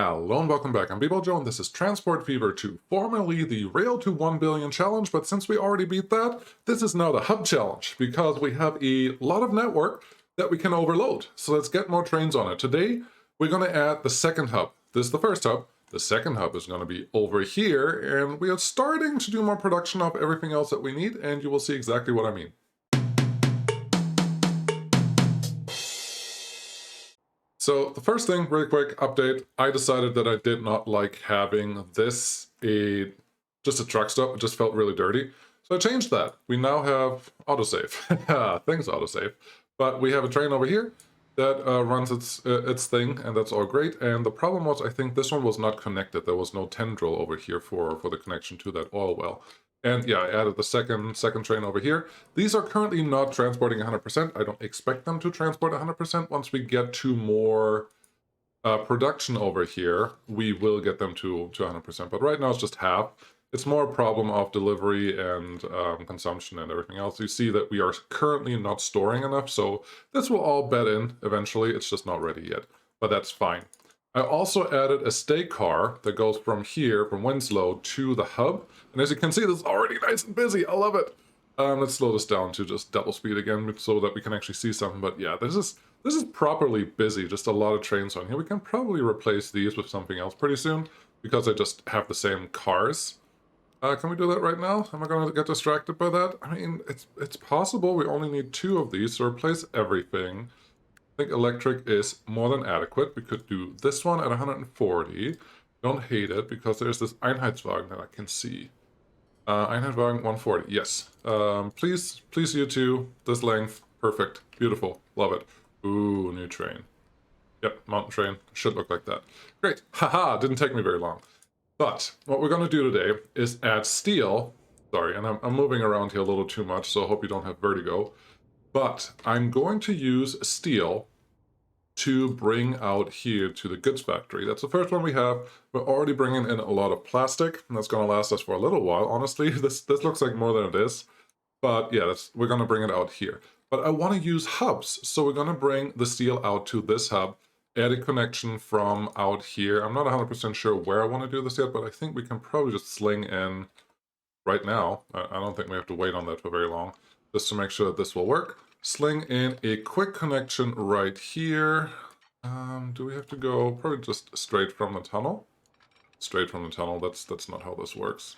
Hello and welcome back. I'm Joe and this is Transport Fever 2, formerly the Rail to 1 billion challenge, but since we already beat that, this is now the hub challenge because we have a lot of network that we can overload. So let's get more trains on it. Today, we're going to add the second hub. This is the first hub. The second hub is going to be over here, and we are starting to do more production of everything else that we need, and you will see exactly what I mean. So the first thing, really quick update, I decided that I did not like having this just a truck stop. It just felt really dirty. So I changed that. We now have autosave. Thanks autosave. But we have a train over here that runs its thing, and that's all great. And the problem was, I think this one was not connected. There was no tendril over here for the connection to that oil well. And yeah, I added the second train over here. These are currently not transporting 100%. I don't expect them to transport 100%. Once we get to more production over here, we will get them to 100%. But right now it's just half. It's more a problem of delivery and consumption and everything else. You see that we are currently not storing enough, so this will all bed in eventually. It's just not ready yet, but that's fine. I also added a stay car that goes from here, from Winslow, to the hub. And as you can see, this is already nice and busy. I love it. Let's slow this down to just double speed again so that we can actually see something. But yeah, this is properly busy. Just a lot of trains on here. We can probably replace these with something else pretty soon because I just have the same cars. Can we do that right now? Am I going to get distracted by that? I mean, it's possible. We only need 2 of these to replace everything. I think electric is more than adequate. We could do this one at 140. Don't hate it because there's this Einheitswagen that I can see. Einheitswagen 140, yes. Please you two, this length, perfect, beautiful, love it. Ooh, new train. Yep, mountain train, should look like that. Great, haha, didn't take me very long. But what we're gonna do today is add steel. Sorry, and I'm moving around here a little too much, so I hope you don't have vertigo. But I'm going to use steel to bring out here to the goods factory. That's the first one we have. We're already bringing in a lot of plastic, and that's going to last us for a little while. Honestly, this looks like more than it is. But yeah, we're going to bring it out here. But I want to use hubs, so we're going to bring the steel out to this hub, add a connection from out here. I'm not 100% sure where I want to do this yet, but I think we can probably just sling in right now. I don't think we have to wait on that for very long, just to make sure that this will work. Sling in a quick connection right here. Do we have to go probably just straight from the tunnel? Straight from the tunnel, that's not how this works.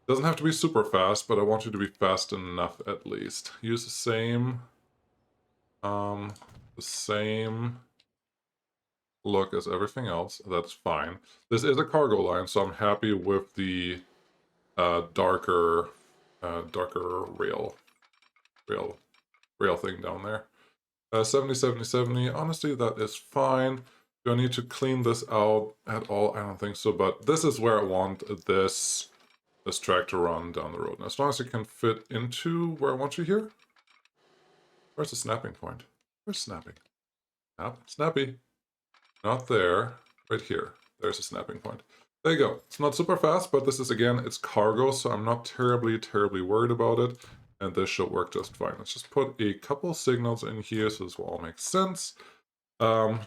Doesn't have to be super fast, but I want you to be fast enough at least. Use the same look as everything else, that's fine. This is a cargo line, so I'm happy with the darker rail thing down there. 70, 70, 70. Honestly, that is fine. Do I need to clean this out at all? I don't think so, but this is where I want this track to run down the road. And as long as it can fit into where I want you here. Where's the snapping point? Where's snapping? Snap, snappy. Not there. Right here. There's a snapping point. There you go. It's not super fast, but this is, again, it's cargo, so I'm not terribly worried about it. And this should work just fine. Let's just put a couple signals in here so this will all make sense.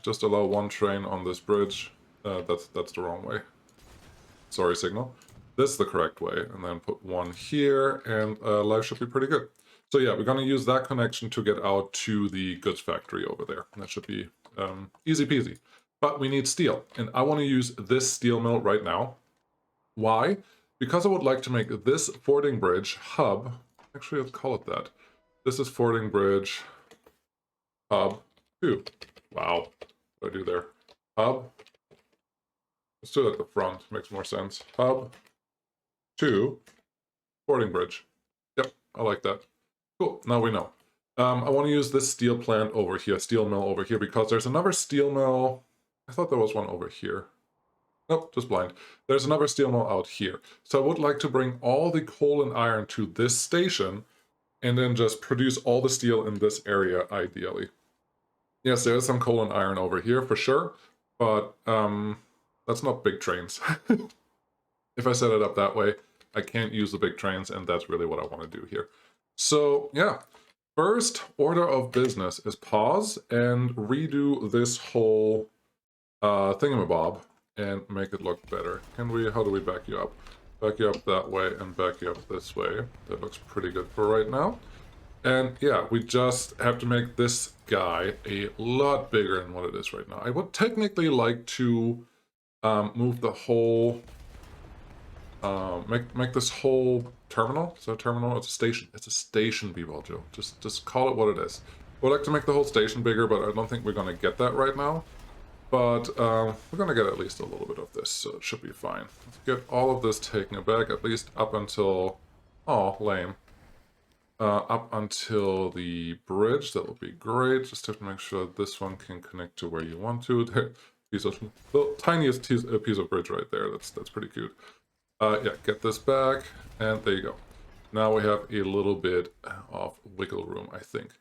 Just allow 1 train on this bridge. That's the wrong way. Sorry, signal. This is the correct way. And then put 1 here, and life should be pretty good. So yeah, we're going to use that connection to get out to the goods factory over there. That should be easy peasy. But we need steel, and I want to use this steel mill right now. Why? Because I would like to make this fording bridge hub. Actually, let's call it that. This is fording bridge hub 2. Wow, what do I do there? Hub. Let's do it at the front, makes more sense. Hub 2 fording bridge. Yep, I like that. Cool, now we know. I want to use this steel plant over here, steel mill over here, because there's another steel mill. I thought there was one over here. Nope, just blind. There's another steel mill out here. So I would like to bring all the coal and iron to this station and then just produce all the steel in this area, ideally. Yes, there is some coal and iron over here for sure, but that's not big trains. If I set it up that way, I can't use the big trains, and that's really what I want to do here. So yeah, first order of business is pause and redo this whole thingamabob and make it look better. Can we, how do we back you up? Back you up that way and back you up this way. That looks pretty good for right now. And yeah, we just have to make this guy a lot bigger than what it is right now. I would technically like to move the whole, make this whole terminal. So terminal, it's a station. It's a station, Joe. Just call it what it is. We'd like to make the whole station bigger, but I don't think we're going to get that right now. But we're going to get at least a little bit of this, so it should be fine. Let's get all of this taken back, at least up until... Oh, lame. Up until the bridge, that will be great. Just have to make sure this one can connect to where you want to. There, piece of, the tiniest piece of bridge right there. That's pretty cute. Yeah, get this back, and there you go. Now we have a little bit of wiggle room, I think.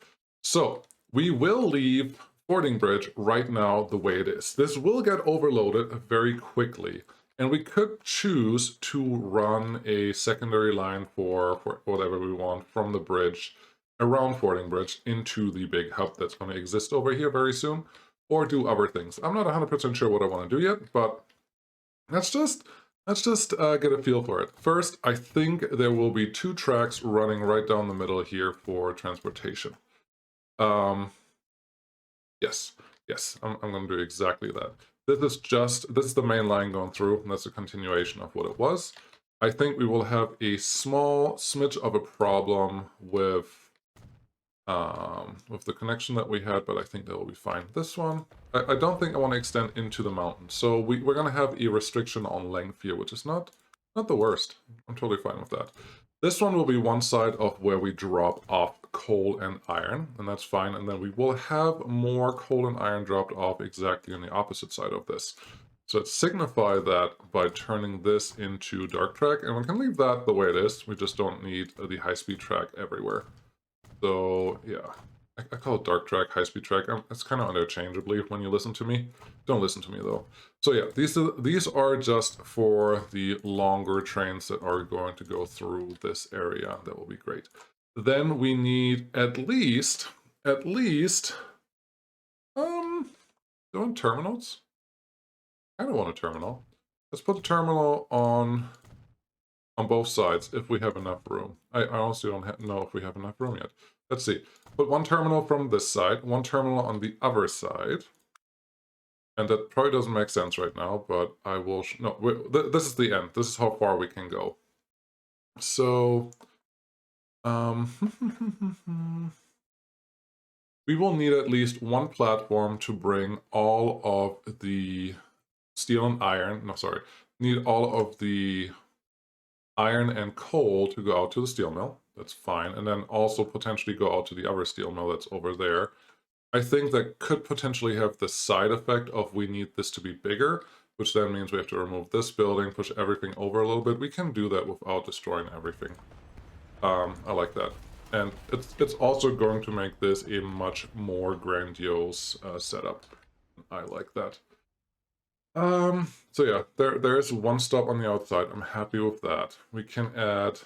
So we will leave Fording Bridge right now the way it is. This will get overloaded very quickly, and we could choose to run a secondary line for whatever we want from the bridge around Fording Bridge into the big hub that's going to exist over here very soon, or do other things. I'm not 100% sure what I want to do yet, but let's just get a feel for it. First, I think there will be 2 tracks running right down the middle here for transportation. Yes, I'm going to do exactly that. This is the main line going through, and that's a continuation of what it was. I think we will have a small smidge of a problem with the connection that we had, but I think that will be fine. This one, I don't think I want to extend into the mountain, so we're going to have a restriction on length here, which is not the worst. I'm totally fine with that. This one will be one side of where we drop off coal and iron, and that's fine. And then we will have more coal and iron dropped off exactly on the opposite side of this. So let's signify that by turning this into dark track, and we can leave that the way it is. We just don't need the high-speed track everywhere. So yeah, I call it dark track, high-speed track. It's kind of interchangeably when you listen to me. Don't listen to me though. So yeah, these are just for the longer trains that are going to go through this area. That will be great. Then we need at least doing terminals. I don't want a terminal. Let's put the terminal on both sides if we have enough room. I honestly don't know if we have enough room yet. Let's see. Put one terminal from this side, one terminal on the other side. And that probably doesn't make sense right now, but I will... No, this is the end. This is how far we can go. So... we will need at least one platform to bring all of the steel and iron... No, sorry. Need all of the iron and coal to go out to the steel mill. That's fine. And then also potentially go out to the other steel mill that's over there. I think that could potentially have the side effect of we need this to be bigger, which then means we have to remove this building, push everything over a little bit. We can do that without destroying everything. I like that. And it's also going to make this a much more grandiose setup. I like that. So yeah, there is one stop on the outside. I'm happy with that. We can add...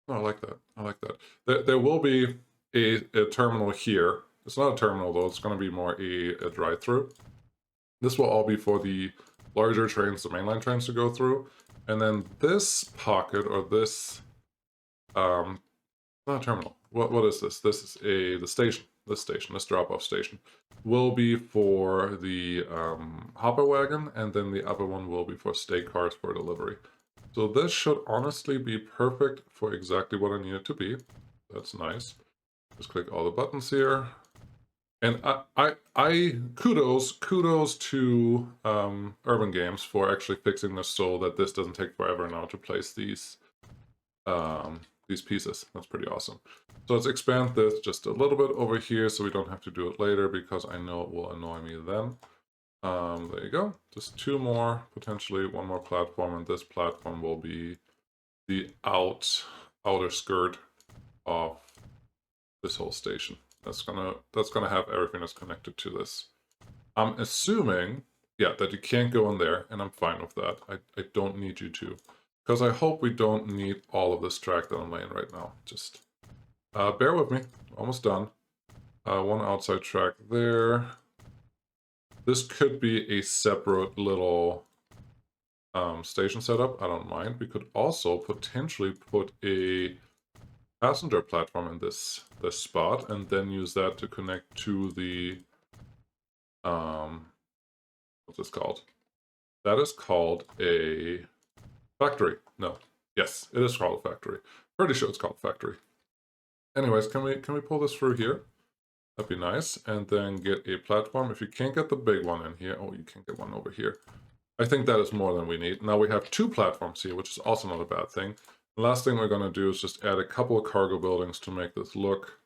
Oh, I like that. I like that. There will be a terminal here. It's not a terminal though, it's going to be more a drive-through. This will all be for the larger trains, the mainline trains to go through. And then this pocket, or this... not a terminal. What is this? This is the station. This drop-off station, will be for the hopper wagon, and then the other one will be for stake cars for delivery. So this should honestly be perfect for exactly what I need it to be. That's nice. Just click all the buttons here. And I kudos to Urban Games for actually fixing this so that this doesn't take forever now to place these pieces. That's pretty awesome. So let's expand this just a little bit over here so we don't have to do it later, because I know it will annoy me then. There you go. Just 2 more, potentially 1 more platform, and this platform will be the outer skirt of this whole station. That's gonna have everything that's connected to this. I'm assuming, yeah, that you can't go in there, and I'm fine with that. I don't need you to. Because I hope we don't need all of this track that I'm laying right now. Just bear with me. Almost done. One outside track there. This could be a separate little station setup. I don't mind. We could also potentially put a passenger platform in this spot and then use that to connect to the what's this called? That is called a factory. No. Yes, it is called a factory. Pretty sure it's called a factory. Anyways, can we pull this through here? That'd be nice. And then get a platform. If you can't get the big one in here, oh, you can get one over here. I think that is more than we need. Now we have 2 platforms here, which is also not a bad thing. The last thing we're going to do is just add a couple of cargo buildings to make this look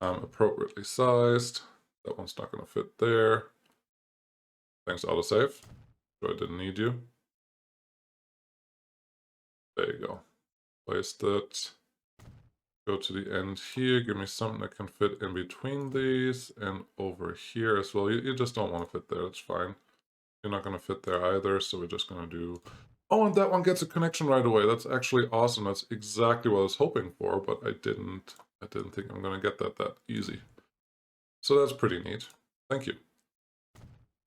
appropriately sized. That one's not going to fit there. Thanks, autosave. So I didn't need you. There you go. Place that. Go to the end here. Give me something that can fit in between these and over here as well. You just don't want to fit there. That's fine. You're not going to fit there either, so we're just going to do... Oh, and that one gets a connection right away. That's actually awesome. That's exactly what I was hoping for, but I didn't think I'm going to get that easy. So that's pretty neat. Thank you.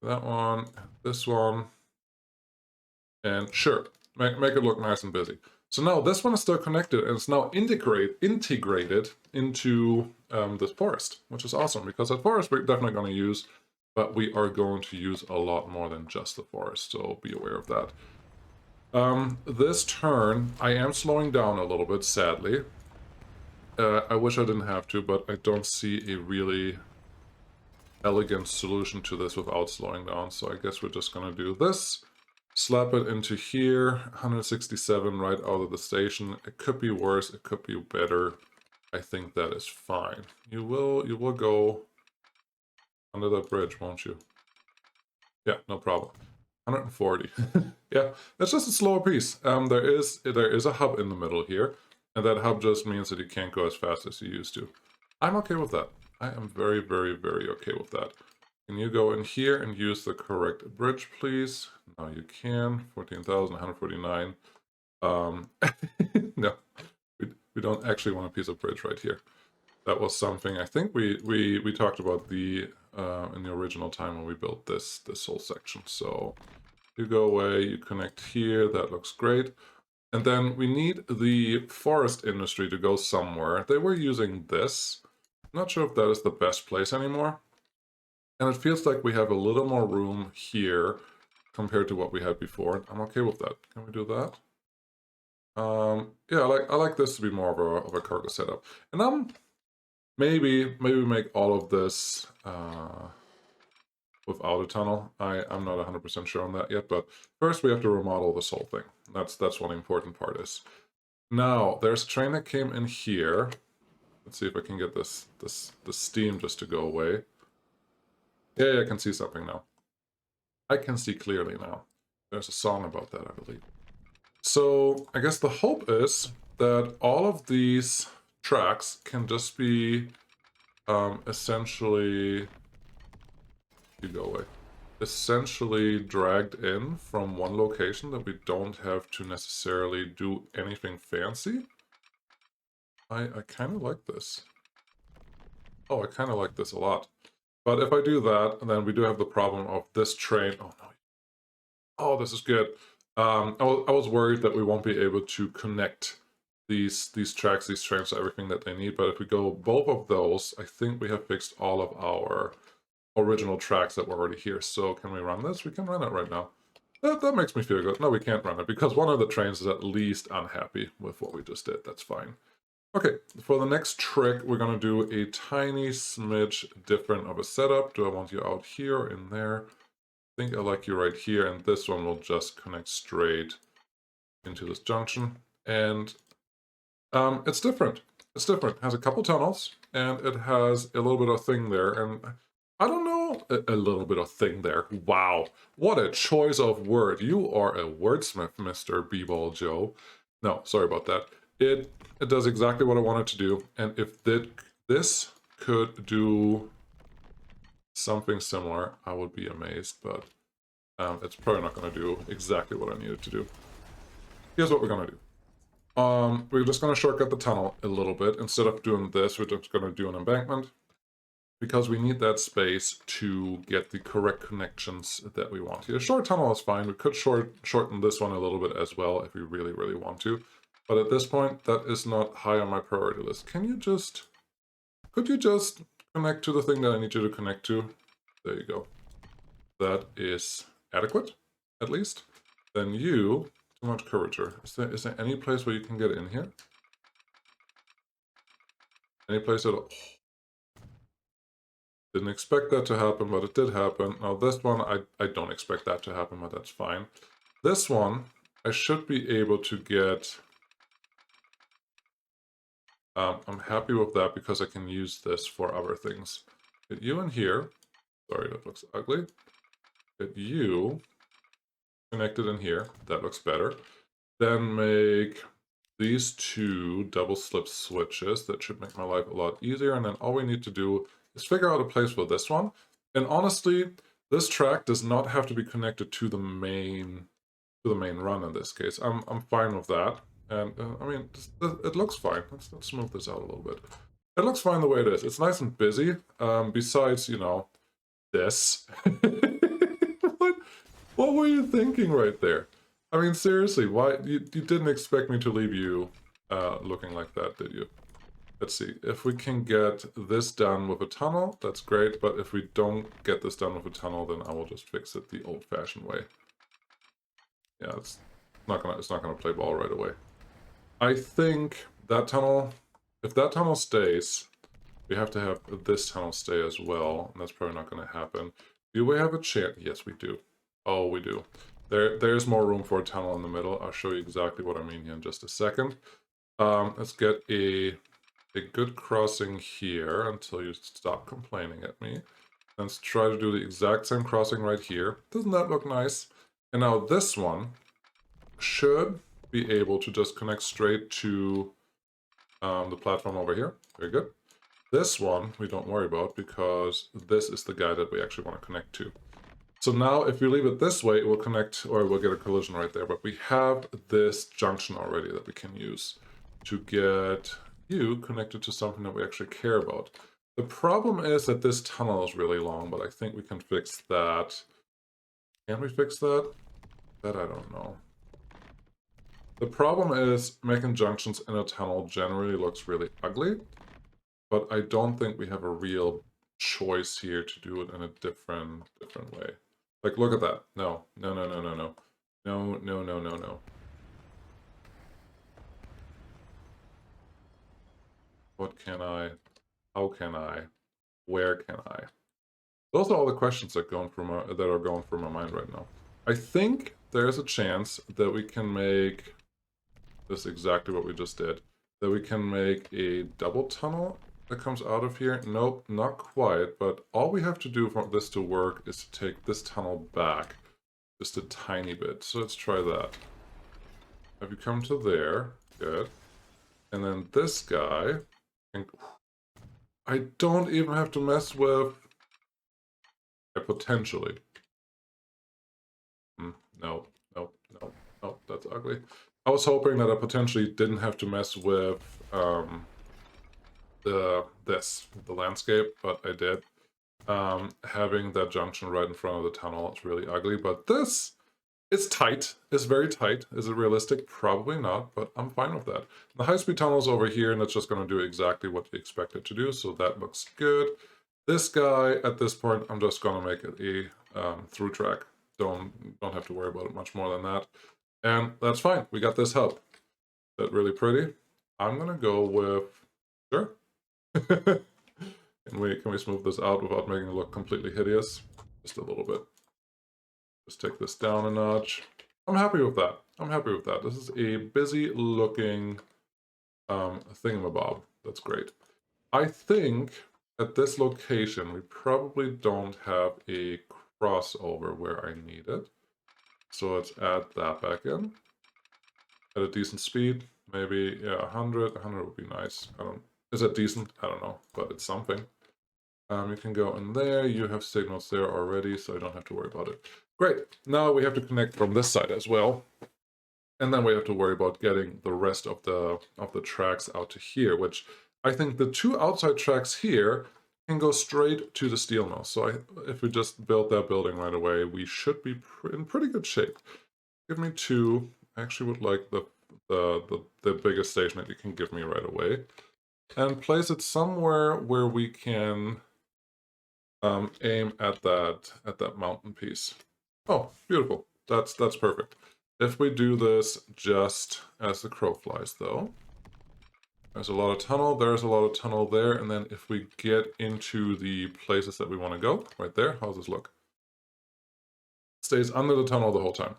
That one, this one, and sure, make it look nice and busy. So now this one is still connected, and it's now integrated into this forest, which is awesome, because that forest we're definitely going to use, but we are going to use a lot more than just the forest, so be aware of that. This turn, I am slowing down a little bit, sadly. I wish I didn't have to, but I don't see a really elegant solution to this without slowing down, so I guess we're just going to do this. Slap it into here, 167 right out of the station. It could be worse, it could be better. I think that is fine. You will go under that bridge, won't you? Yeah, no problem. 140. Yeah, that's just a slower piece. There is a hub in the middle here, and that hub just means that you can't go as fast as you used to. I'm okay with that. I am very, very, very okay with that. Can you go in here and use the correct bridge, please? No, you can. 14,149. No, we don't actually want a piece of bridge right here. That was something I think we talked about in the original time when we built this whole section. So you go away, you connect here. That looks great. And then we need the forest industry to go somewhere. They were using this. I'm not sure if that is the best place anymore. And it feels like we have a little more room here compared to what we had before. I'm okay with that. Can we do that? Yeah, I like this to be more of a cargo setup. And maybe we make all of this without a tunnel. I'm not 100% sure on that yet, but first we have to remodel this whole thing. That's what the important part is. Now, there's a train that came in here. Let's see if I can get the steam just to go away. Yeah, I can see something now. I can see clearly now. There's a song about that, I believe. So, I guess the hope is that all of these tracks can just be essentially... You go away. Essentially dragged in from one location, that we don't have to necessarily do anything fancy. I kind of like this. Oh, I kind of like this a lot. But if I do that, then we do have the problem of this train. Oh, no. Oh, this is good. I was worried that we won't be able to connect these tracks, these trains to everything that they need. But if we go both of those, I think we have fixed all of our original tracks that were already here. So can we run this? We can run it right now. That makes me feel good. No, we can't run it because one of the trains is at least unhappy with what we just did. That's fine. Okay, for the next trick, we're going to do a tiny smidge different of a setup. Do I want you out here or in there? I think I like you right here, and this one will just connect straight into this junction. And it's different. It's different. It has a couple tunnels, and it has a little bit of thing there. And I don't know, a little bit of thing there. Wow, what a choice of word. You are a wordsmith, Mr. B-Ball Joe. No, sorry about that. It does exactly what I wanted to do, and if this could do something similar, I would be amazed, but it's probably not going to do exactly what I needed to do. Here's what we're going to do. We're just going to shortcut the tunnel a little bit. Instead of doing this, we're just going to do an embankment. because we need that space to get the correct connections that we want here. A short tunnel is fine. We could shorten this one a little bit as well if we really, really want to. But at this point, that is not high on my priority list. Could you just connect to the thing that I need you to connect to? There you go. That is adequate, at least. Then you, too much curvature. Is there any place where you can get in here? Any place at all? Didn't expect that to happen, but it did happen. Now this one, I don't expect that to happen, but that's fine. This one, I should be able to get... I'm happy with that because I can use this for other things. Get you in here. Sorry, that looks ugly. Get you connected in here. That looks better. Then make these two double slip switches. That should make my life a lot easier. And then all we need to do is figure out a place for this one. And honestly, this track does not have to be connected to the main run in this case. I'm fine with that. And I mean, it looks fine. Let's smooth this out a little bit. It looks fine the way it is. It's nice and busy. Besides, you know, this. What were you thinking right there? I mean, seriously, why you didn't expect me to leave you looking like that, did you? Let's see, if we can get this done with a tunnel, that's great, but if we don't get this done with a tunnel, then I will just fix it the old-fashioned way. Yeah, it's not gonna play ball right away. I think that tunnel, if that tunnel stays, we have to have this tunnel stay as well, and that's probably not gonna happen. Do we have a chance? Yes, we do. Oh, we do. There's more room for a tunnel in the middle. I'll show you exactly what I mean here in just a second. Let's get a good crossing here until you stop complaining at me. Let's try to do the exact same crossing right here. Doesn't that look nice? And now this one should be able to just connect straight to the platform over here. Very good. This one we don't worry about because this is the guy that we actually want to connect to. So now if you leave it this way, it will connect, or we'll get a collision right there. But we have this junction already that we can use to get you connected to something that we actually care about. The problem is that this tunnel is really long, but I think we can fix that. Can we fix that? That I don't know. The problem is making junctions in a tunnel generally looks really ugly, but I don't think we have a real choice here to do it in a different way. Like, look at that. No, no, no, no, no, no. No, no, no, no, no. What can I? How can I? Where can I? Those are all the questions that are going through my mind right now. I think there's a chance that we can make this exactly what we just did. That we can make a double tunnel that comes out of here. Nope, not quite, but all we have to do for this to work is to take this tunnel back just a tiny bit. So let's try that. Have you come to there? Good. And then this guy, I don't even have to mess with potentially. No, no, no, no, that's ugly. I was hoping that I potentially didn't have to mess with the landscape, but I did. Having that junction right in front of the tunnel is really ugly, but this is tight. It's very tight. Is it realistic? Probably not, but I'm fine with that. The high-speed tunnel is over here, and it's just going to do exactly what you expect it to do, so that looks good. This guy, at this point, I'm just going to make it a through track. Don't have to worry about it much more than that. And that's fine. We got this hub. That's really pretty. I'm going to go with... Sure. Can we smooth this out without making it look completely hideous? Just a little bit. Just take this down a notch. I'm happy with that. I'm happy with that. This is a busy looking thingamabob. That's great. I think at this location we probably don't have a crossover where I need it. So let's add that back in. At a decent speed. Maybe, yeah, 100. 100 would be nice. Is it decent? I don't know, but it's something. You can go in there. You have signals there already, so I don't have to worry about it. Great. Now we have to connect from this side as well. And then we have to worry about getting the rest of the tracks out to here, which I think the two outside tracks here can go straight to the steel mill. So if we just build that building right away, we should be in pretty good shape. Give me 2. I actually would like the biggest station that you can give me right away. And place it somewhere where we can aim at that mountain piece. Oh, beautiful. That's perfect. If we do this just as the crow flies, though, there's a lot of tunnel, there's a lot of tunnel there, and then if we get into the places that we want to go, right there, how's this look? Stays under the tunnel the whole time.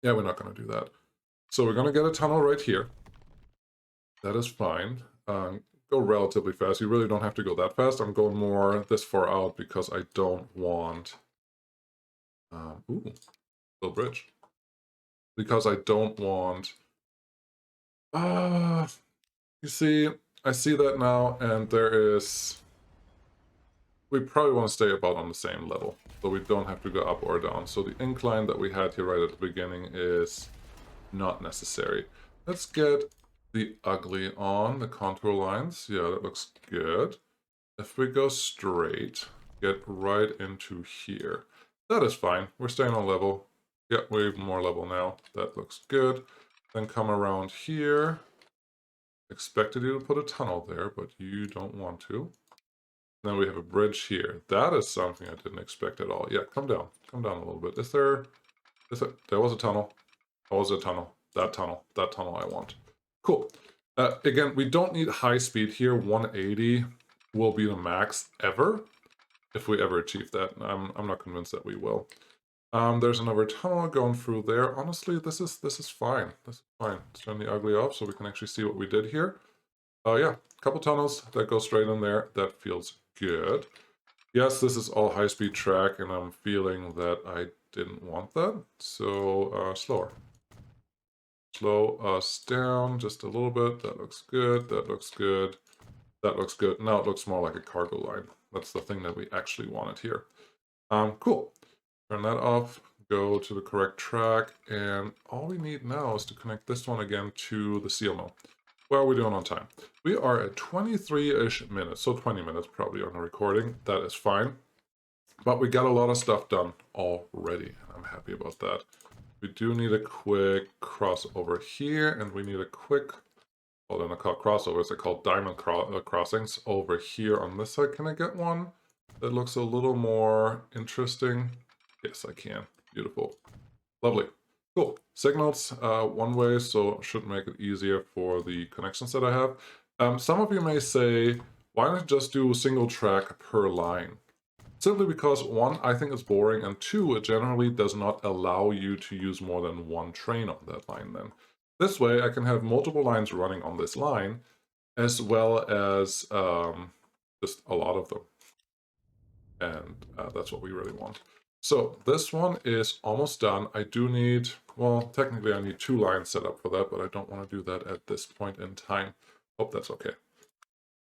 Yeah, we're not going to do that. So we're going to get a tunnel right here. That is fine. Go relatively fast. You really don't have to go that fast. I'm going more this far out because I don't want... ooh, little bridge. Because I don't want... you see, I see that now, and there is... We probably want to stay about on the same level, so we don't have to go up or down. So the incline that we had here right at the beginning is not necessary. Let's get the ugly on, the contour lines. Yeah, that looks good. If we go straight, get right into here. That is fine. We're staying on level. Yeah, we're even more level now. That looks good. Then come around here. Expected you to put a tunnel there, but you don't want to. Then we have a bridge here. That is something I didn't expect at all. Yeah, come down. Come down a little bit. There was a tunnel. There was a tunnel. That tunnel I want. Cool. Again, we don't need high speed here. 180 will be the max ever, if we ever achieve that. I'm not convinced that we will. There's another tunnel going through there. Honestly, this is fine. This is fine. Let's turn the ugly off so we can actually see what we did here. Yeah, a couple tunnels that go straight in there. That feels good. Yes, this is all high-speed track, and I'm feeling that I didn't want that. So, slower. Slow us down just a little bit. That looks good. That looks good. That looks good. Now it looks more like a cargo line. That's the thing that we actually wanted here. Cool. Turn that off. Go to the correct track. And all we need now is to connect this one again to the seal mill. What are we doing on time? We are at 23-ish minutes. So 20 minutes probably on the recording. That is fine. But we got a lot of stuff done already. And I'm happy about that. We do need a quick crossover here, and we need a quick, well, they're not called crossovers, they're called diamond crossings over here on this side. Can I get one that looks a little more interesting? Yes, I can. Beautiful. Lovely. Cool. Signals one way, so should make it easier for the connections that I have. Some of you may say, why not just do a single track per line? Simply because, 1, I think it's boring, and 2, it generally does not allow you to use more than one train on that line then. This way, I can have multiple lines running on this line, as well as just a lot of them. And that's what we really want. So this one is almost done. I do need, well, technically I need 2 lines set up for that, but I don't want to do that at this point in time. Hope that's okay.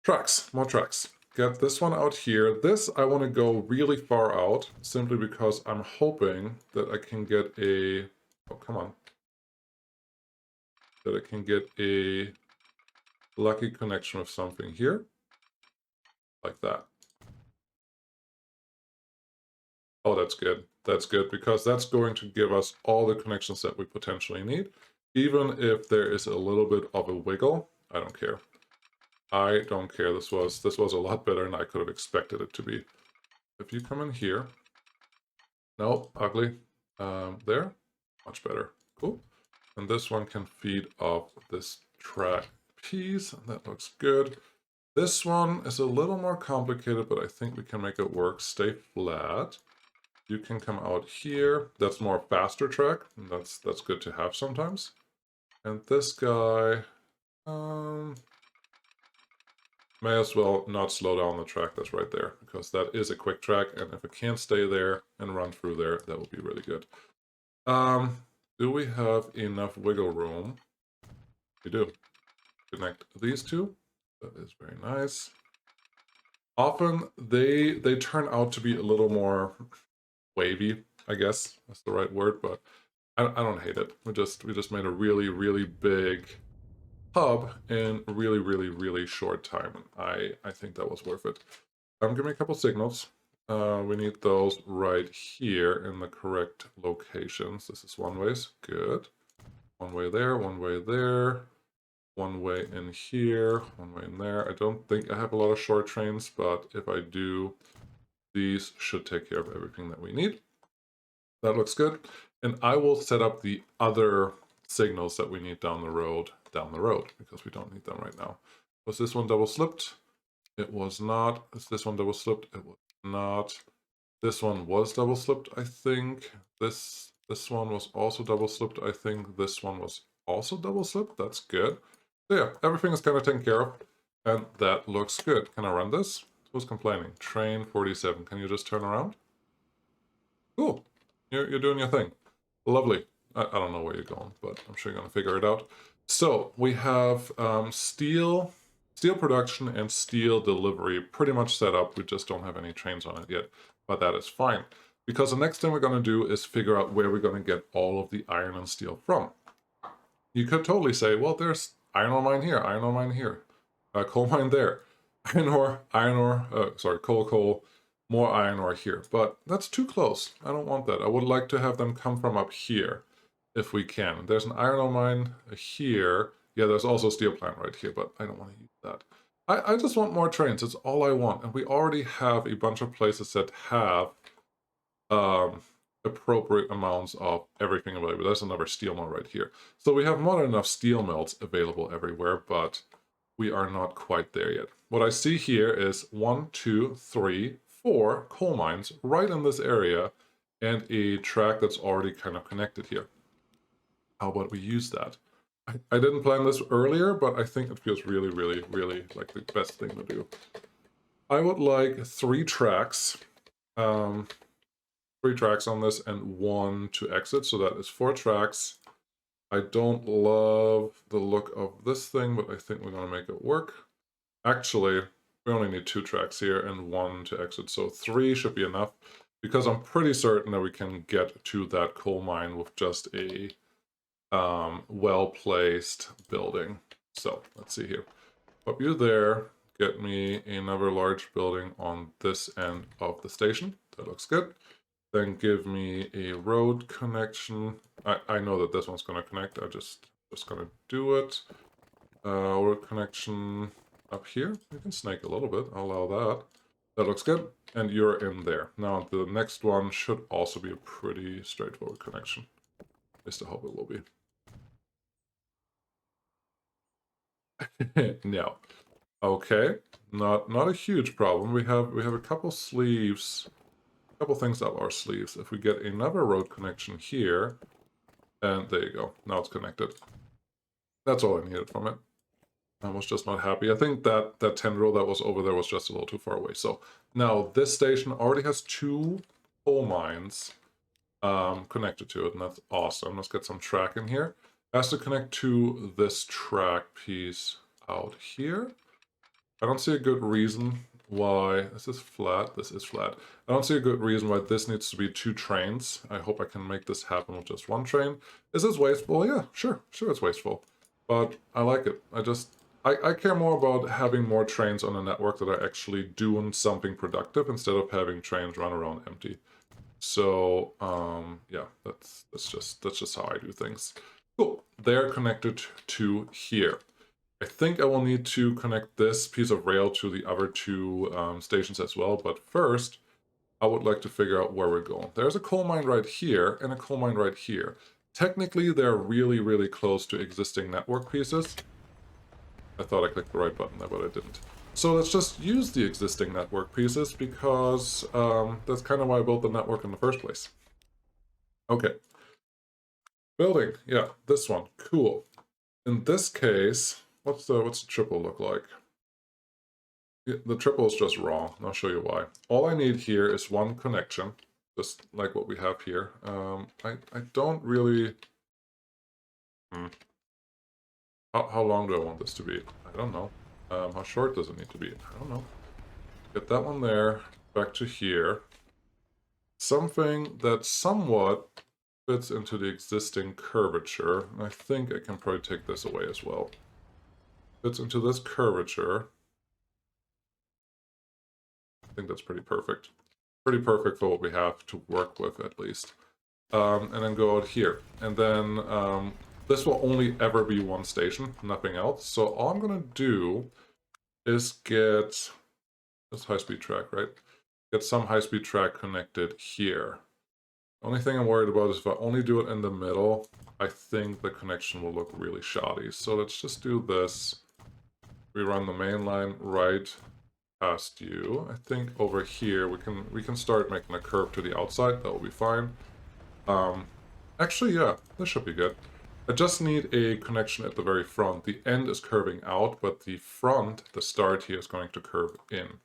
Tracks, more tracks. Get this one out here. This I want to go really far out, simply because I'm hoping that I can get a... Oh, come on. That I can get a lucky connection with something here. Like that. Oh, that's good. That's good, because that's going to give us all the connections that we potentially need. Even if there is a little bit of a wiggle, I don't care. I don't care. This was a lot better than I could have expected it to be. If you come in here, no, ugly. There, much better. Cool. And this one can feed off this track piece. That looks good. This one is a little more complicated, but I think we can make it work. Stay flat. You can come out here. That's more faster track. And that's good to have sometimes. And this guy, may as well not slow down the track that's right there, because that is a quick track, and if it can't stay there and run through there, that would be really good. Do we have enough wiggle room? We do. Connect these two. That is very nice. Often they turn out to be a little more wavy, I guess that's the right word, but I don't hate it. We just made a really, really big hub in a really, really, really short time. I think that was worth it. Give me a couple signals. We need those right here in the correct locations. This is one ways. Good. One way there, one way there, one way in here, one way in there. I don't think I have a lot of short trains, but if I do, these should take care of everything that we need. That looks good. And I will set up the other signals that we need down the road, because we don't need them right now. Was this one double slipped? It was not. Is this one double slipped? It was not. This one was double slipped, I think. This one was also double slipped, I think. This one was also double slipped. That's good. So yeah, everything is kind of taken care of, and that looks good. Can I run this? Who's complaining? Train 47. Can you just turn around? Cool. You're doing your thing. Lovely. I don't know where you're going, but I'm sure you're going to figure it out. So we have steel production and steel delivery pretty much set up. We just don't have any trains on it yet, but that is fine. Because the next thing we're going to do is figure out where we're going to get all of the iron and steel from. You could totally say, well, there's iron ore mine here, iron ore mine here, coal mine there, coal, more iron ore here. But that's too close. I don't want that. I would like to have them come from up here, if we can. There's an iron ore mine here. Yeah, there's also a steel plant right here, but I don't want to use that. I just want more trains. It's all I want. And we already have a bunch of places that have appropriate amounts of everything available. There's another steel mill right here. So we have more than enough steel mills available everywhere, but we are not quite there yet. What I see here is 1, 2, 3, 4 coal mines right in this area and a track that's already kind of connected here. How about we use that? I didn't plan this earlier, but I think it feels really, really, really like the best thing to do. I would like 3 tracks. 3 tracks on this and 1 to exit, so that is 4 tracks. I don't love the look of this thing, but I think we're going to make it work. Actually, we only need 2 tracks here and 1 to exit, so 3 should be enough, because I'm pretty certain that we can get to that coal mine with just a well-placed building. So, let's see here. Put you there, get me another large building on this end of the station. That looks good. Then give me a road connection. I know that this one's going to connect. I'm just going to do it. Road connection up here. You can snake a little bit. I'll allow that. That looks good. And you're in there. Now the next one should also be a pretty straightforward connection. At least I hope it will be. No. Okay. Not a huge problem. We have a couple sleeves. Couple things up our sleeves. If we get another road connection here, and there you go. Now it's connected. That's all I needed from it. I was just not happy. I think that tendril that was over there was just a little too far away. So now this station already has 2 coal mines connected to it, and that's awesome. Let's get some track in here. It has to connect to this track piece out here. I don't see a good reason why this is flat. This is flat. I don't see a good reason why this needs to be 2 trains. I hope I can make this happen with just 1 train. Is this wasteful? Yeah, sure it's wasteful, but I like it. I care more about having more trains on a network that are actually doing something productive instead of having trains run around empty. So yeah, that's just how I do things. Cool. They're connected to here. I think I will need to connect this piece of rail to the other 2 stations as well, but first, I would like to figure out where we're going. There's a coal mine right here and a coal mine right here. Technically, they're really, really close to existing network pieces. I thought I clicked the right button there, but I didn't. So let's just use the existing network pieces, because that's kind of why I built the network in the first place. Okay. Building, yeah, this one, cool. In this case, what's the triple look like? Yeah, the triple is just wrong. I'll show you why. All I need here is 1 connection, just like what we have here. I don't really... How long do I want this to be? I don't know. How short does it need to be? I don't know. Get that one there, back to here. Something that somewhat fits into the existing curvature. And I think I can probably take this away as well. Fits into this curvature. think that's pretty perfect. Pretty perfect for what we have to work with, at least. And then go out here. And then this will only ever be one station, nothing else. So all I'm going to do is get this high-speed track, right? Get some high-speed track connected here. The only thing I'm worried about is if I only do it in the middle, I think the connection will look really shoddy. So let's just do this. We run the main line right past you. I think over here we can start making a curve to the outside. That will be fine. Actually, yeah, this should be good. I just need a connection at the very front. The end is curving out, but the front, the start here, is going to curve in.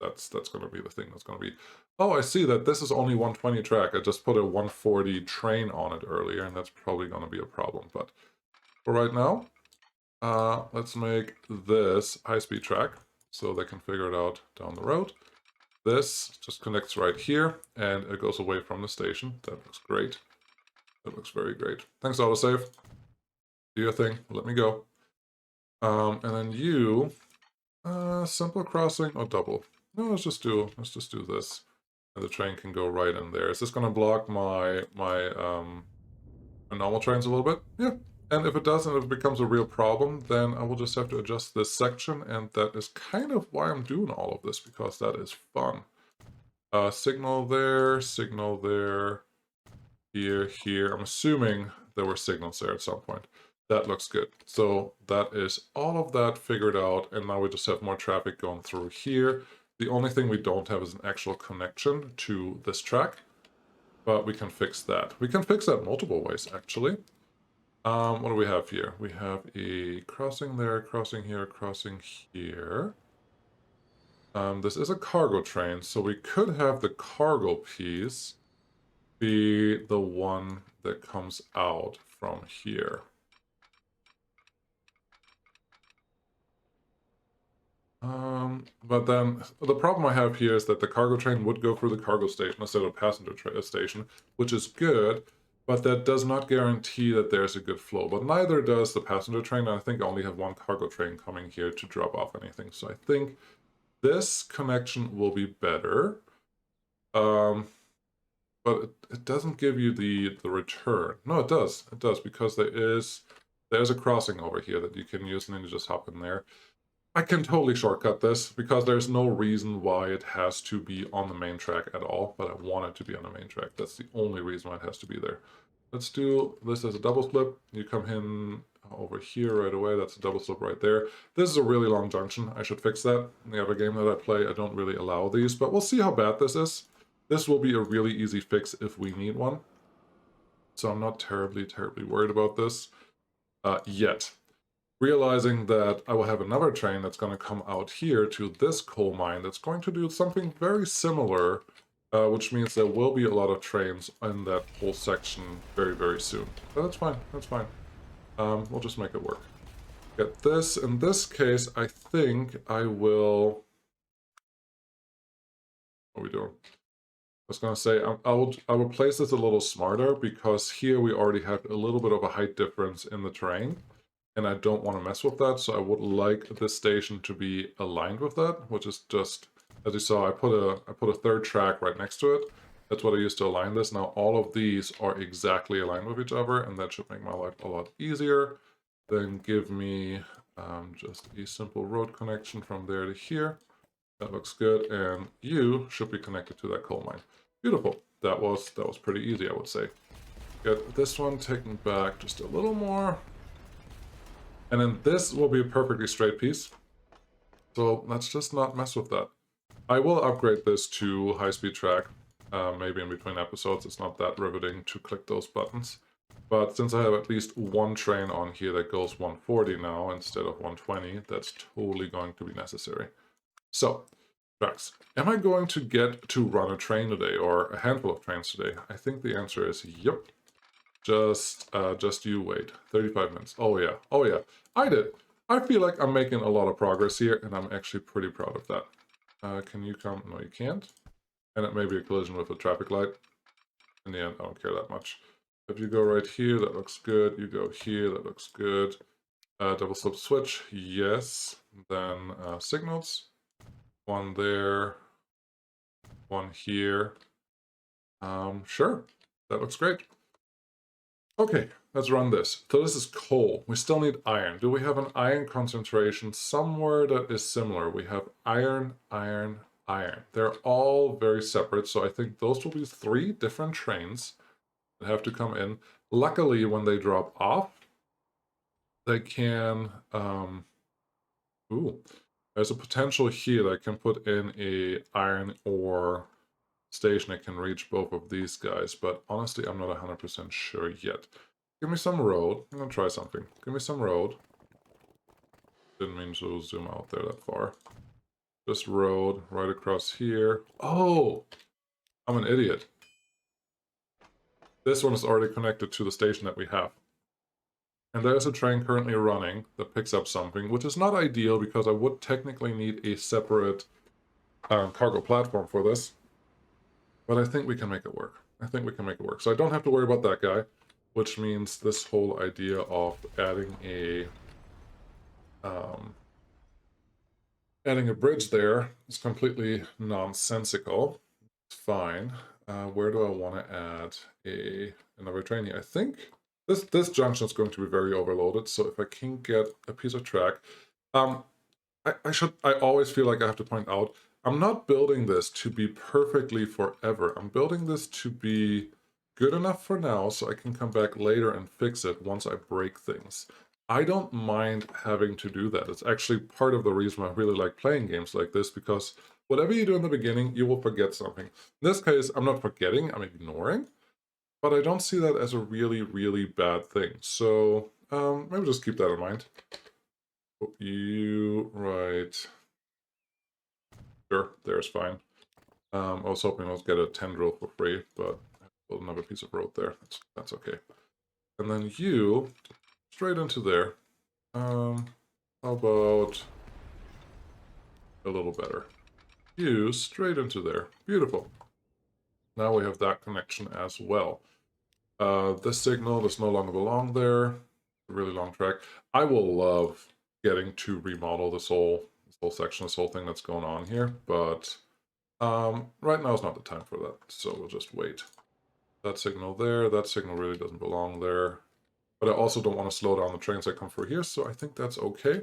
That's going to be the thing that's going to be... Oh, I see that this is only 120 track. I just put a 140 train on it earlier, and that's probably going to be a problem. But for right now, let's make this high-speed track so they can figure it out down the road. This just connects right here, and it goes away from the station. That looks great. That looks very great. Thanks, autosave. Do your thing. Let me go. And then you, simple crossing or double? No, let's just do this, and the train can go right in there. Is this going to block my normal trains a little bit? Yeah. And if it does, and if it becomes a real problem, then I will just have to adjust this section, and that is kind of why I'm doing all of this, because that is fun. Signal there, here. I'm assuming there were signals there at some point. That looks good. So that is all of that figured out, and now we just have more traffic going through here. The only thing we don't have is an actual connection to this track, but we can fix that. We can fix that multiple ways, actually. What do we have here? We have a crossing there, crossing here, crossing here. This is a cargo train, so we could have the cargo piece be the one that comes out from here. But then the problem I have here is that the cargo train would go through the cargo station instead of passenger station, which is good, but that does not guarantee that there's a good flow. But neither does the passenger train. I think I only have one cargo train coming here to drop off anything. So I think this connection will be better. But it doesn't give you the return. No, it does. It does, because there's a crossing over here that you can use, and then you just hop in there. I can totally shortcut this, because there's no reason why it has to be on the main track at all, but I want it to be on the main track. That's the only reason why it has to be there. Let's do this as a double slip. You come in over here right away. That's a double slip right there. This is a really long junction. I should fix that. In the other game that I play, I don't really allow these, but we'll see how bad this is. This will be a really easy fix if we need one. So I'm not terribly worried about this yet. Realizing that I will have another train that's going to come out here to this coal mine that's going to do something very similar, which means there will be a lot of trains in that whole section very, very soon. But that's fine, that's fine. We'll just make it work. Get this. In this case, I think I will... What are we doing? I was going to say, I will place this a little smarter, because here we already have a little bit of a height difference in the terrain, and I don't want to mess with that, so I would like this station to be aligned with that, which is just, as you saw, I put a third track right next to it. That's what I used to align this. Now all of these are exactly aligned with each other, and that should make my life a lot easier. Then give me just a simple road connection from there to here. That looks good, and you should be connected to that coal mine. Beautiful. That was pretty easy, I would say. Get this one taken back just a little more. And then this will be a perfectly straight piece. So let's just not mess with that. I will upgrade this to high-speed track, maybe in between episodes. It's not that riveting to click those buttons. But since I have at least one train on here that goes 140 now instead of 120, that's totally going to be necessary. So, tracks. Am I going to get to run a train today, or a handful of trains today? I think the answer is yep. Just you wait. 35 minutes. Oh yeah. Oh yeah. I did. I feel like I'm making a lot of progress here, and I'm actually pretty proud of that. Can you come? No, you can't. And it may be a collision with a traffic light. In the end, I don't care that much. If you go right here, that looks good. You go here, that looks good. Double slip switch, yes. Then signals. One there, one here. Sure, that looks great. Okay, let's run this. So this is coal. We still need iron. Do we have an iron concentration somewhere that is similar? We have iron, iron, iron. They're all very separate, so I think those will be 3 different trains that have to come in. Luckily, when they drop off, they can... ooh, there's a potential here that I can put in a iron ore station that can reach both of these guys, but honestly, I'm not 100% sure yet. Give me some road. I'm gonna try something. Give me some road. Didn't mean to zoom out there that far. Just road right across here. Oh! I'm an idiot. This one is already connected to the station that we have. And there's a train currently running that picks up something, which is not ideal because I would technically need a separate cargo platform for this. But I think we can make it work. I think we can make it work. So I don't have to worry about that guy, which means this whole idea of adding a bridge there is completely nonsensical. It's fine. Where do I want to add another train here? I think this junction is going to be very overloaded. So if I can get a piece of track, I always feel like I have to point out, I'm not building this to be perfectly forever. I'm building this to be good enough for now so I can come back later and fix it once I break things. I don't mind having to do that. It's actually part of the reason I really like playing games like this, because whatever you do in the beginning, you will forget something. In this case, I'm not forgetting, I'm ignoring, but I don't see that as a really, really bad thing. So maybe just keep that in mind. You, right. Sure, there's fine. I was hoping I was get a tendril for free, but build another piece of road there. That's okay. And then you, straight into there. How about a little better? You, straight into there. Beautiful. Now we have that connection as well. This signal does no longer belong there. A really long track. I will love getting to remodel this whole section, this whole thing that's going on here, but right now is not the time for that, so we'll just wait. That signal there, that signal really doesn't belong there. But I also don't want to slow down the trains that come through here, so I think that's okay.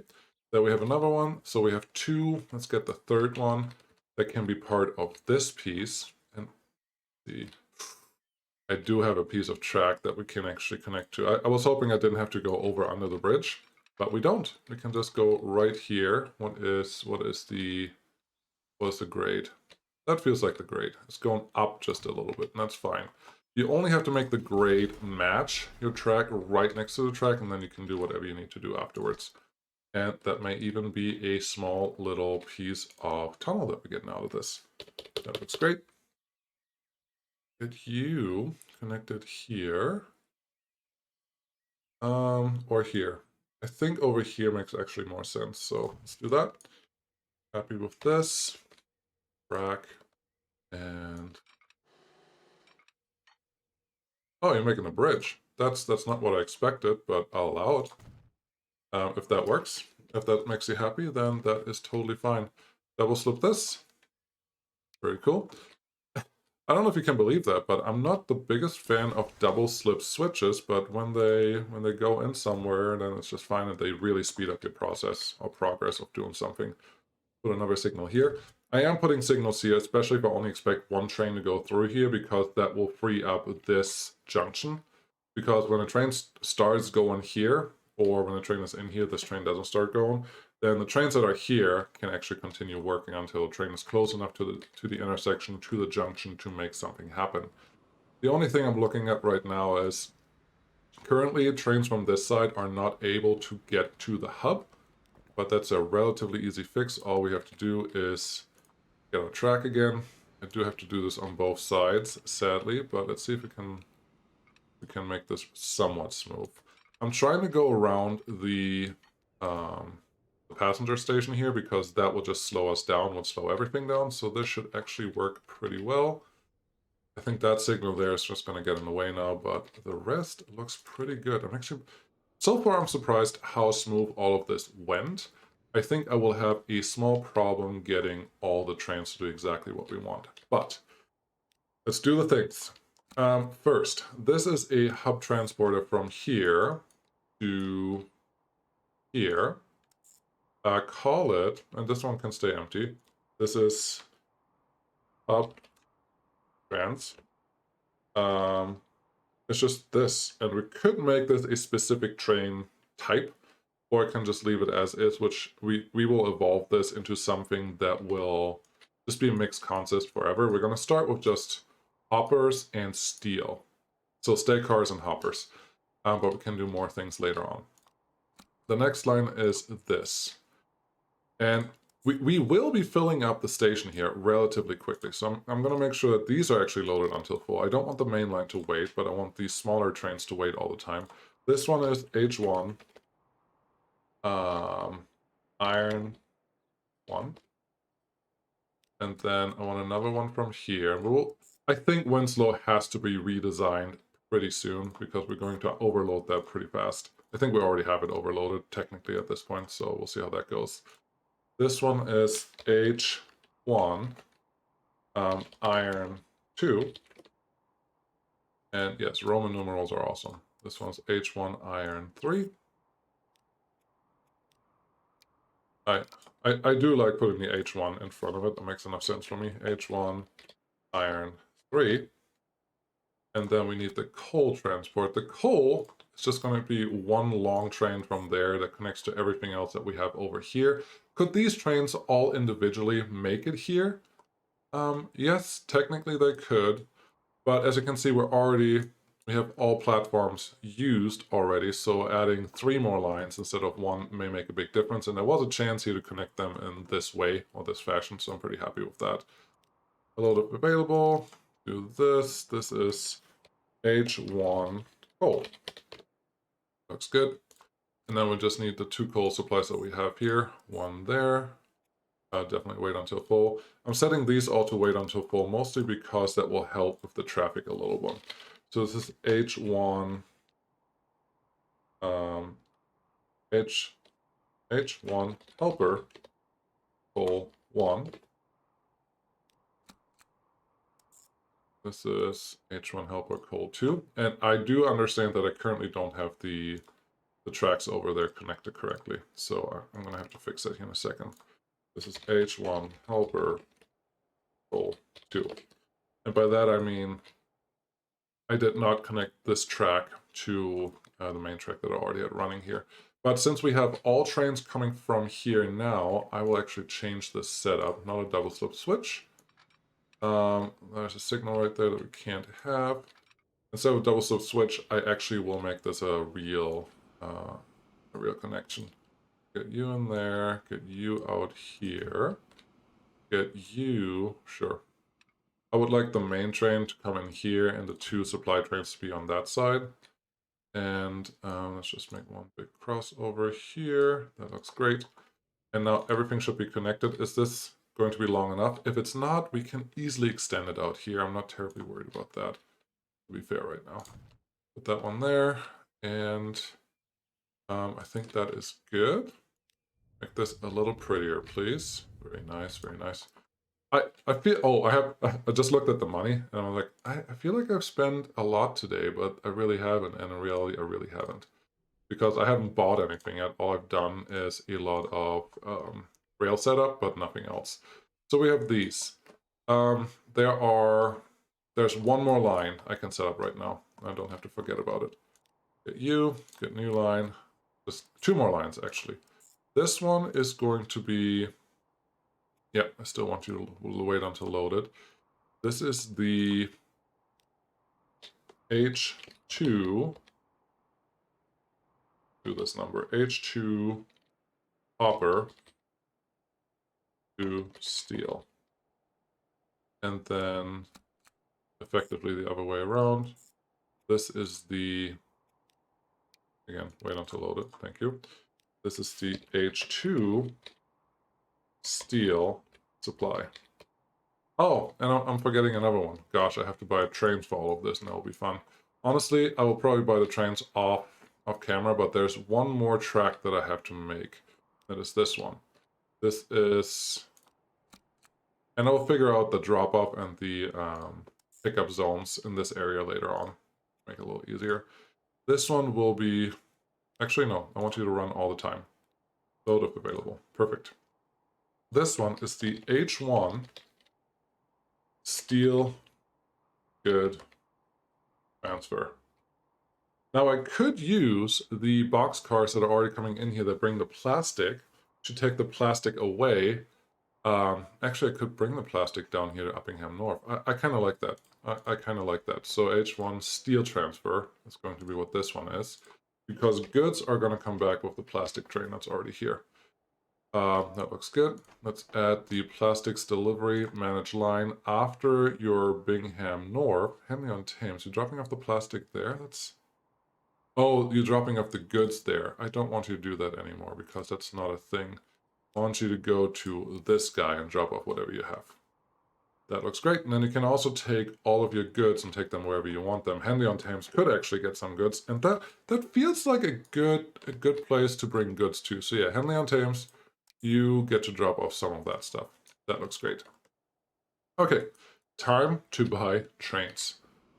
Then we have another one, so we have 2. Let's get the third one that can be part of this piece. And see, I do have a piece of track that we can actually connect to. I was hoping I didn't have to go over under the bridge, but we don't. We can just go right here. What is the grade? That feels like the grade. It's going up just a little bit, and that's fine. You only have to make the grade match your track right next to the track, and then you can do whatever you need to do afterwards. And that may even be a small little piece of tunnel that we're getting out of this. That looks great. Get you connected here. Or here. I think over here makes actually more sense, so let's do that. Happy with this. Track. And... oh, you're making a bridge. That's not what I expected, but I'll allow it. If that works, if that makes you happy, then that is totally fine. Double slip this. Very cool. I don't know if you can believe that, but I'm not the biggest fan of double slip switches, but when they go in somewhere, then it's just fine, and they really speed up your process or progress of doing something. Put another signal here. I am putting signals here, especially if I only expect one train to go through here, because that will free up this junction. Because when a train starts going here, or when the train is in here, this train doesn't start going, then the trains that are here can actually continue working until the train is close enough to the intersection, to the junction, to make something happen. The only thing I'm looking at right now is currently trains from this side are not able to get to the hub, but that's a relatively easy fix. All we have to do is get on track again. I do have to do this on both sides, sadly, but let's see if we can make this somewhat smooth. I'm trying to go around the passenger station here, because that will just slow us down, will slow everything down, so this should actually work pretty well. I think that signal there is just going to get in the way now, but the rest looks pretty good. So far I'm surprised how smooth all of this went. I think I will have a small problem getting all the trains to do exactly what we want. But let's do the things. First, this is a hub transporter from here to here. Call it, and this one can stay empty. This is hub trans. It's just this, and we could make this a specific train type, or I can just leave it as is, which we will evolve this into something that will just be a mixed consist forever. We're going to start with just hoppers and steel. So stay cars and hoppers, but we can do more things later on. The next line is this. And we will be filling up the station here relatively quickly. So I'm going to make sure that these are actually loaded until full. I don't want the main line to wait, but I want these smaller trains to wait all the time. This one is H1. Iron 1. And then I want another one from here. I think Winslow has to be redesigned pretty soon because we're going to overload that pretty fast. I think we already have it overloaded technically at this point, so we'll see how that goes. This one is H1, Iron 2. And yes, Roman numerals are awesome. This one's H1, Iron 3. I do like putting the H1 in front of it. That makes enough sense for me. H1, Iron 3. And then we need the coal transport. The coal is just going to be one long train from there that connects to everything else that we have over here. Could these trains all individually make it here? Yes, technically they could. But as you can see, we have all platforms used already, so adding 3 more lines instead of 1 may make a big difference, and there was a chance here to connect them in this way or this fashion, so I'm pretty happy with that. A load of available, do this. This is H1 coal. Looks good. And then we just need the 2 coal supplies that we have here. 1 there. Definitely wait until full. I'm setting these all to wait until full, mostly because that will help with the traffic a little bit. So this is H1, H1 helper, coal 1. This is H1 helper, coal 2. And I do understand that I currently don't have the tracks over there connected correctly. So I'm going to have to fix that here in a second. This is H1 helper, coal 2. And by that I mean I did not connect this track to the main track that I already had running here. But since we have all trains coming from here now, I will actually change this setup. Not a double slip switch. There's a signal right there that we can't have. Instead of a double slip switch, I actually will make this a real connection. Get you in there, get you out here, get you, sure. I would like the main train to come in here and the 2 supply trains to be on that side. And let's just make one big crossover here. That looks great. And now everything should be connected. Is this going to be long enough? If it's not, we can easily extend it out here. I'm not terribly worried about that, to be fair right now. Put that one there. And I think that is good. Make this a little prettier, please. Very nice, very nice. I feel, I just looked at the money, and I'm like, I feel like I've spent a lot today, but I really haven't, and in reality, I really haven't. Because I haven't bought anything yet. All I've done is a lot of rail setup, but nothing else. So we have these. There's 1 more line I can set up right now. I don't have to forget about it. Get you, get new line. Just 2 more lines, actually. This one is going to be... Yeah, I still want you to wait until loaded. This is the H2, do this number, H2 copper to steel. And then effectively the other way around. This is the, again, wait until loaded, thank you. This is the H2 steel supply. Oh, and I'm forgetting another one. Gosh, I have to buy trains for all of this, and that'll be fun. Honestly, I will probably buy the trains off camera, but there's 1 more track that I have to make. That is this one. This is, and I'll figure out the drop-off and the pickup zones in this area later on. Make it a little easier. This one will be, actually no, I want you to run all the time. Load if available. Perfect. This one is the H1 steel good transfer. Now I could use the box cars that are already coming in here that bring the plastic to take the plastic away. Actually, I could bring the plastic down here to Uppingham North. I kind of like that. I kind of like that. So H1 steel transfer is going to be what this one is, because goods are going to come back with the plastic train that's already here. That looks good. Let's add the plastics delivery manage line after your Bingham North. Henley on Thames. You're dropping off the plastic there. That's... Oh, you're dropping off the goods there. I don't want you to do that anymore because that's not a thing. I want you to go to this guy and drop off whatever you have. That looks great. And then you can also take all of your goods and take them wherever you want them. Henley on Thames could actually get some goods, and that feels like a good place to bring goods to. So yeah, Henley on Thames, you get to drop off some of that stuff. That looks great. Okay, time to buy trains.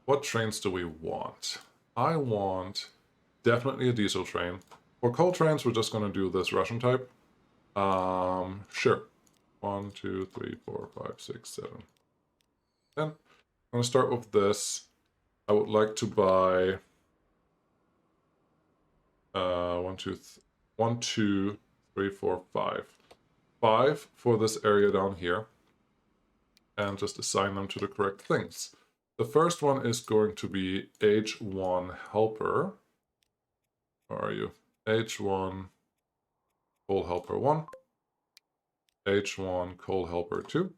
What trains do we want? I want definitely a diesel train. For coal trains, we're just going to do this Russian type. Sure. 1, 2, 3, 4, 5, 6, 7, 10. I'm going to start with this. I would like to buy 1, 2, 3, 4, 5. 5 for this area down here. And just assign them to the correct things. The first one is going to be H1 helper. Where are you? H1 coal helper 1. H1 coal helper 2.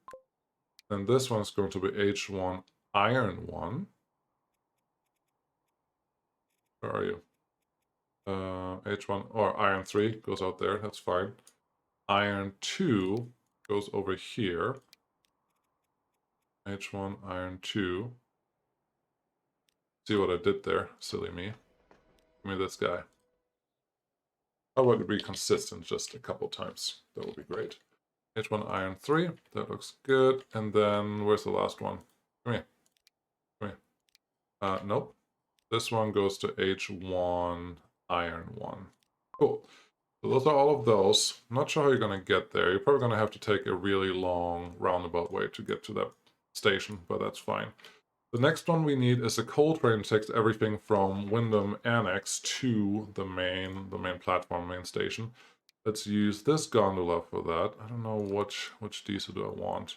And this one is going to be H1 iron 1. Where are you? H1 or iron 3 goes out there. That's fine. Iron 2 goes over here. H1 iron 2. See what I did there? Silly me. Give me this guy. I would be consistent just a couple times. That would be great. H1 iron 3. That looks good. And then where's the last one? Come here. Come here. Nope. This one goes to H1 iron 1. Cool. So those are all of those. I'm not sure how you're going to get there. You're probably going to have to take a really long roundabout way to get to that station, but that's fine. The next one we need is a coal train that takes everything from Wyndham Annex to the main platform, main station. Let's use this gondola for that. I don't know which diesel do I want.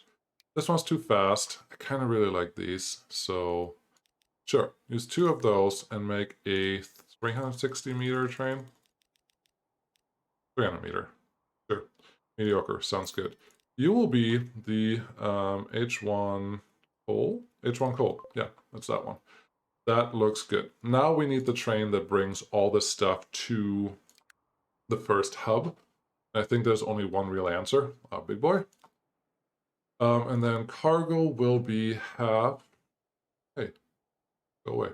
This one's too fast. I kind of really like these, so sure. Use 2 of those and make a 360 meter train. 300 meter. Sure. Mediocre. Sounds good. You will be the H1 coal. H1 coal. Yeah, that's that one. That looks good. Now we need the train that brings all this stuff to the first hub. I think there's only one real answer. Big boy. And then cargo will be half. Hey, go away.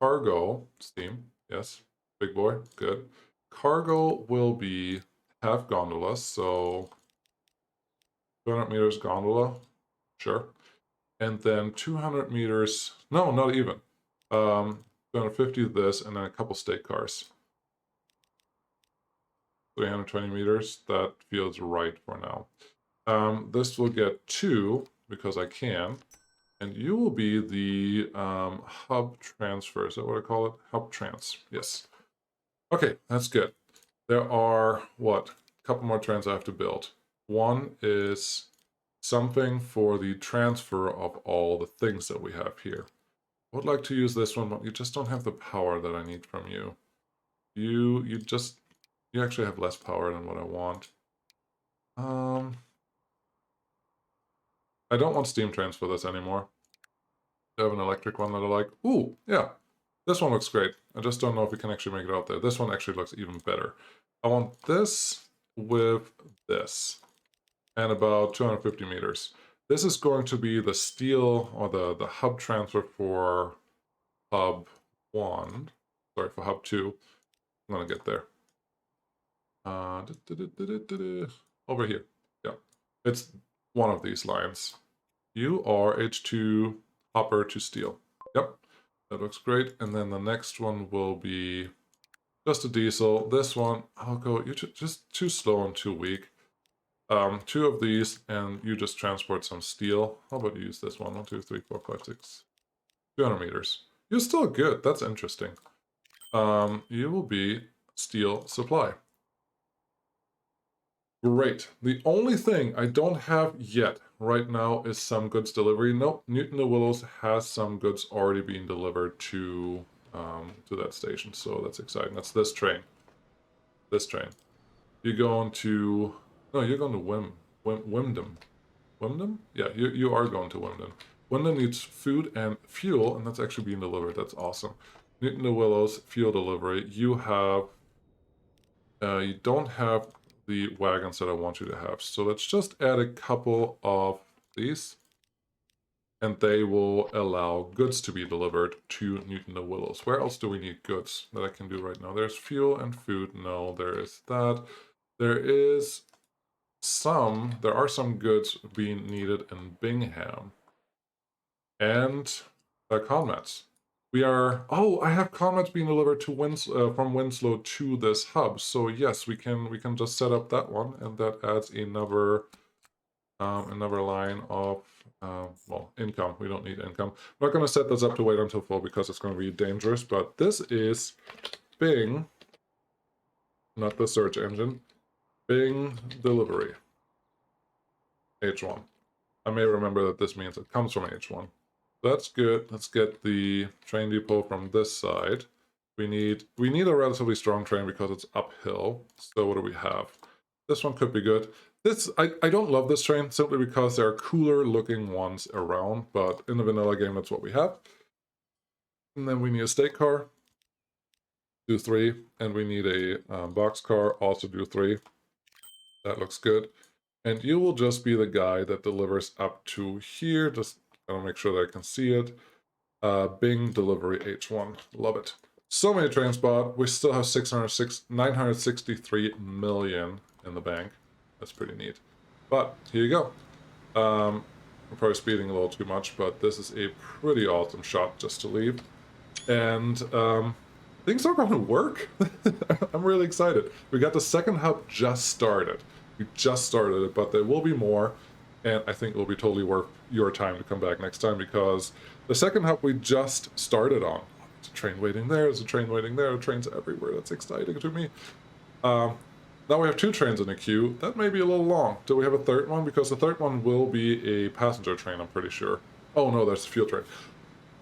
Cargo, steam. Yes. Big boy. Good. Cargo will be half gondola, so 200 meters gondola, sure. And then 200 meters, no, not even. 250 this, and then a couple state cars. 320 meters, that feels right for now. This will get 2, because I can. And you will be the hub transfer, is that what I call it? Hub trans, yes. Okay, that's good. There are, what, a couple more trains I have to build. One is something for the transfer of all the things that we have here. I would like to use this one, but you just don't have the power that I need from you. You actually have less power than what I want. I don't want steam trains for this anymore. I have an electric one that I like. Ooh, yeah. This one looks great. I just don't know if we can actually make it out there. This one actually looks even better. I want this with this. And about 250 meters. This is going to be the steel, or the hub transfer for hub 1. Sorry, for hub 2. I'm going to get there. Over here. It's one of these lines. You are H2 hopper to steel. Yep, that looks great. And then the next one will be just a diesel. This one, I'll go, you're just too slow and too weak. Two of these, and you just transport some steel. How about you use this one? 1, 2, 3, 4, 5, 6. 200 meters. You're still good. That's interesting. You will be steel supply. Great. The only thing I don't have yet right now is some goods delivery. Nope, Newton the Willows has some goods already being delivered to that station, so that's exciting. That's this train. This train. You're going to... No, you're going to Wimdom. Wimdom? Yeah, you are going to Wimdon. Wimdon needs food and fuel, and that's actually being delivered. That's awesome. Newton the Willows, fuel delivery. You have... you don't have the wagons that I want you to have. So let's just add a couple of these, and they will allow goods to be delivered to Newton the Willows. Where else do we need goods that I can do right now? There's fuel and food. No, there is that. There are some goods being needed in Bingham. And Conmats. We are... Oh, I have Conmats being delivered to from Winslow to this hub. So yes, we can just set up that one, and that adds another line of well, income. We don't need income. I'm not going to set this up to wait until full because it's going to be dangerous. But this is Bing, not the search engine. Bing delivery. H1. I may remember that this means it comes from H1. That's good. Let's get the train depot from this side. We need a relatively strong train because it's uphill. So what do we have? This one could be good. I don't love this train simply because there are cooler looking ones around, but in the vanilla game that's what we have. And then we need a stake car. Do 3. And we need a box car, also do 3. That looks good. And you will just be the guy that delivers up to here. Just gotta make sure that I can see it. Bing delivery H1. Love it. So many train spot. We still have 963 million in the bank. That's pretty neat. But here you go. I'm probably speeding a little too much, but this is a pretty awesome shot just to leave. And things are going to work. I'm really excited. We got the second hub just started. We just started it, but there will be more. And I think it will be totally worth your time to come back next time, because the second hub we just started on. There's a train waiting there, there's a train waiting there, trains everywhere. That's exciting to me. Now we have 2 trains in the queue. That may be a little long. Do we have a third one? Because the third one will be a passenger train, I'm pretty sure. Oh no, there's a fuel train.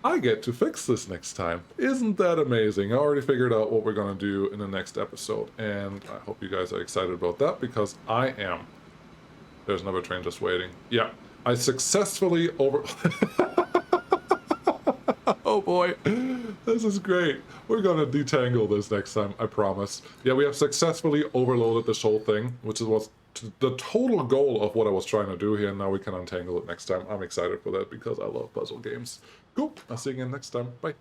I get to fix this next time. Isn't that amazing? I already figured out what we're going to do in the next episode, and I hope you guys are excited about that, because I am. There's another train just waiting. Yeah, I successfully Oh boy, this is great. We're gonna detangle this next time, I promise. Yeah, we have successfully overloaded this whole thing, which was the total goal of what I was trying to do here, and now we can untangle it next time. I'm excited for that because I love puzzle games. Cool, I'll see you again next time. Bye.